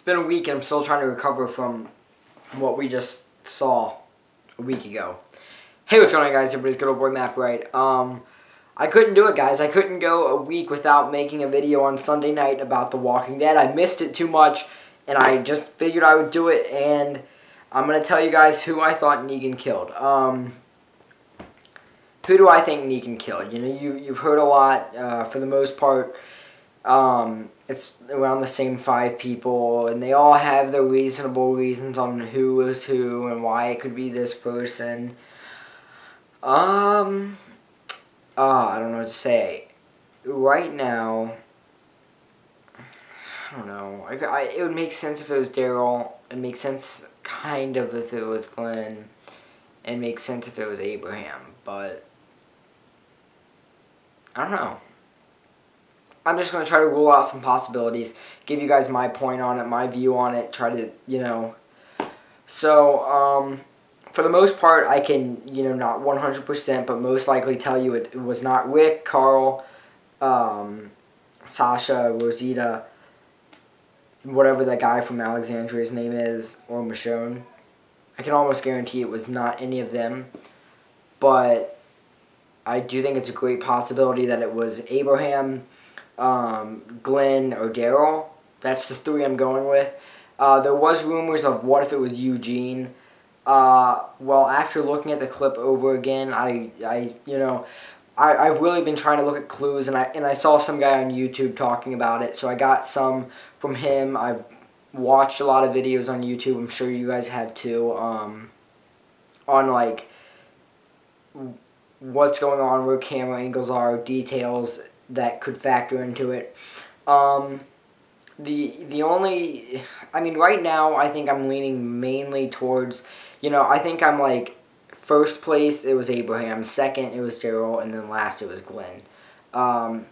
been a week and I'm still trying to recover from what we just saw a week ago. Hey, what's going on, guys? Everybody's good old boy Matt Bright. I couldn't do it, guys. I couldn't go a week without making a video on Sunday night about The Walking Dead. I missed it too much, and I just figured I would do it, and I'm going to tell you guys who I thought Negan killed. Who do I think Negan killed? You know, you've heard a lot, for the most part. It's around the same 5 people, and they all have their reasonable reasons on who is who and why it could be this person. I don't know what to say. Right now, I don't know. It would make sense if it was Daryl. It makes sense kind of if it was Glenn. It makes sense if it was Abraham, but I don't know. I'm just going to try to rule out some possibilities, give you guys my point on it, my view on it, try to, you know. So, for the most part, I can, you know, not 100%, but most likely tell you it was not Rick, Carl, Sasha, Rosita, whatever that guy from Alexandria's name is, or Michonne. I can almost guarantee it was not any of them, but I do think it's a great possibility that it was Abraham, Glenn, or Daryl. That's the 3 I'm going with. There was rumors of what if it was Eugene. Well, after looking at the clip over again, I've really been trying to look at clues, and I saw some guy on YouTube talking about it, so I got some from him. I've watched a lot of videos on YouTube. I'm sure you guys have too, on like what's going on, where camera angles are, details that could factor into it. The only, I mean, right now, I think I'm leaning mainly towards, you know, I think I'm like, first place, it was Abraham, second, it was Daryl, and then last, it was Glenn. I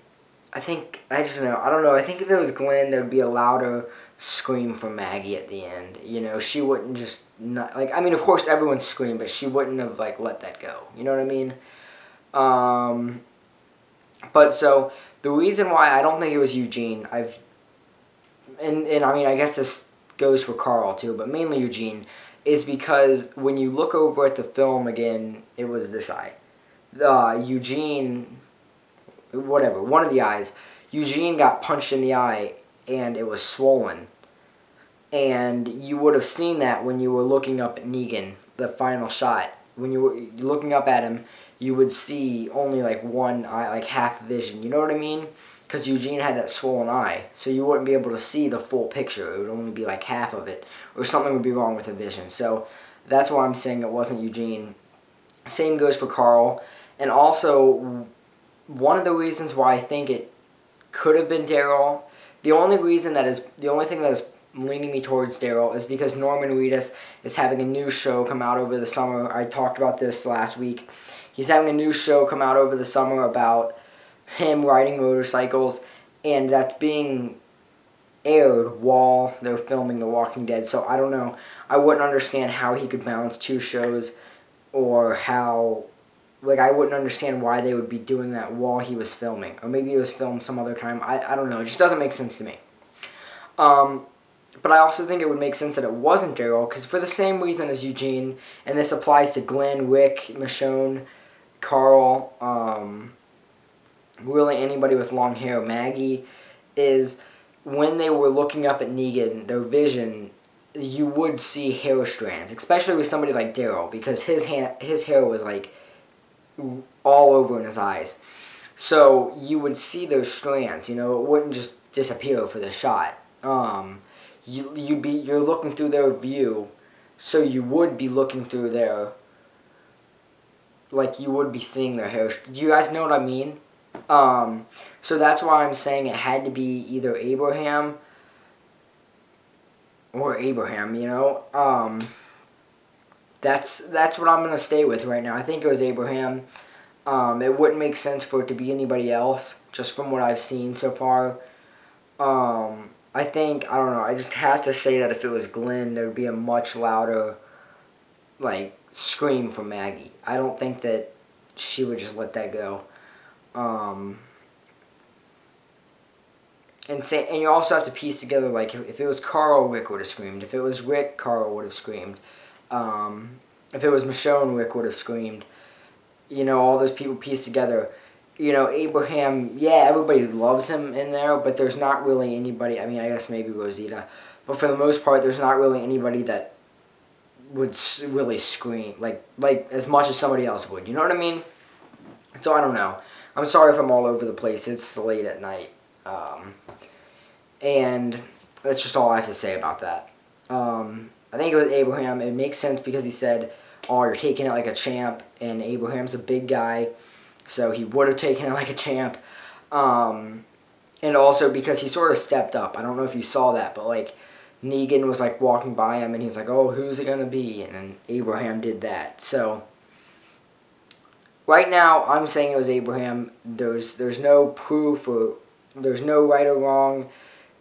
think, I don't know, I think if it was Glenn, there'd be a louder scream from Maggie at the end. You know, she wouldn't just, not, like, I mean, of course, everyone screamed, but she wouldn't have, like, let that go. You know what I mean? But so, the reason why I don't think it was Eugene, and I mean, I guess this goes for Carl too, but mainly Eugene, is because when you look over at the film again, it was this eye. Eugene, whatever, one of the eyes, Eugene got punched in the eye, and it was swollen. And you would have seen that when you were looking up at Negan, the final shot. When you were looking up at him, you would see only like one eye, like half vision. You know what I mean? Because Eugene had that swollen eye, so you wouldn't be able to see the full picture. It would only be like half of it, or something would be wrong with the vision. So that's why I'm saying it wasn't Eugene. Same goes for Carl. And also, one of the reasons why I think it could have been Daryl, the only thing that is leaning me towards Daryl is because Norman Reedus is having a new show come out over the summer. I talked about this last week. He's having a new show come out over the summer about him riding motorcycles, and that's being aired while they're filming The Walking Dead. So I don't know. I wouldn't understand how he could balance 2 shows, or how, like, I wouldn't understand why they would be doing that while he was filming. Or maybe it was filmed some other time. I don't know. It just doesn't make sense to me. But I also think it would make sense that it wasn't Daryl, because for the same reason as Eugene, and this applies to Glenn, Rick, Michonne, Carl, really anybody with long hair, Maggie, is when they were looking up at Negan, their vision, you would see hair strands, especially with somebody like Daryl, because his hair was like all over in his eyes. So you would see those strands, you know, it wouldn't just disappear for the shot. You're looking through their view, so you would be looking through their, like, you would be seeing their hair. Do you guys know what I mean? So that's why I'm saying it had to be either Abraham or Abraham, you know? That's what I'm going to stay with right now. I think it was Abraham. It wouldn't make sense for it to be anybody else, just from what I've seen so far. I think, I don't know, I just have to say that if it was Glenn, there would be a much louder, like, scream from Maggie. I don't think that she would just let that go. and you also have to piece together, like, if it was Carl, Rick would have screamed. If it was Rick, Carl would have screamed. If it was Michonne, Rick would have screamed. You know, all those people pieced together. You know, Abraham, yeah, everybody loves him in there, but there's not really anybody, I mean, I guess maybe Rosita, but for the most part, there's not really anybody that would really scream, like as much as somebody else would. You know what I mean? So, I don't know. I'm sorry if I'm all over the place. It's late at night. And that's just all I have to say about that. I think it was Abraham. It makes sense because he said, oh, you're taking it like a champ, and Abraham's a big guy, so he would have taken it like a champ. And also because he sort of stepped up. I don't know if you saw that, but, like, Negan was, like, walking by him, and he was like, oh, who's it going to be? And then Abraham did that. So, right now, I'm saying it was Abraham. There's no proof, or there's no right or wrong.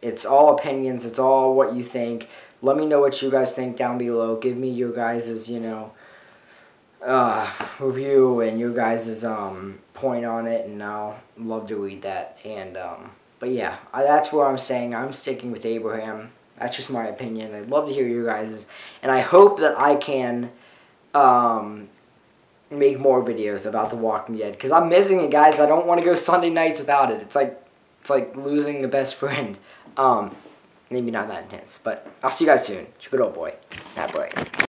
It's all opinions. It's all what you think. Let me know what you guys think down below. Give me your guys', you know, review and your guys' point on it, and I'll love to read that. And but yeah, that's what I'm saying. I'm sticking with Abraham. That's just my opinion. I'd love to hear your guys', and I hope that I can make more videos about The Walking Dead, because I'm missing it, guys. I don't want to go Sunday nights without it. It's like losing a best friend. Maybe not that intense, but I'll see you guys soon. It's your good old boy. Matt Bright.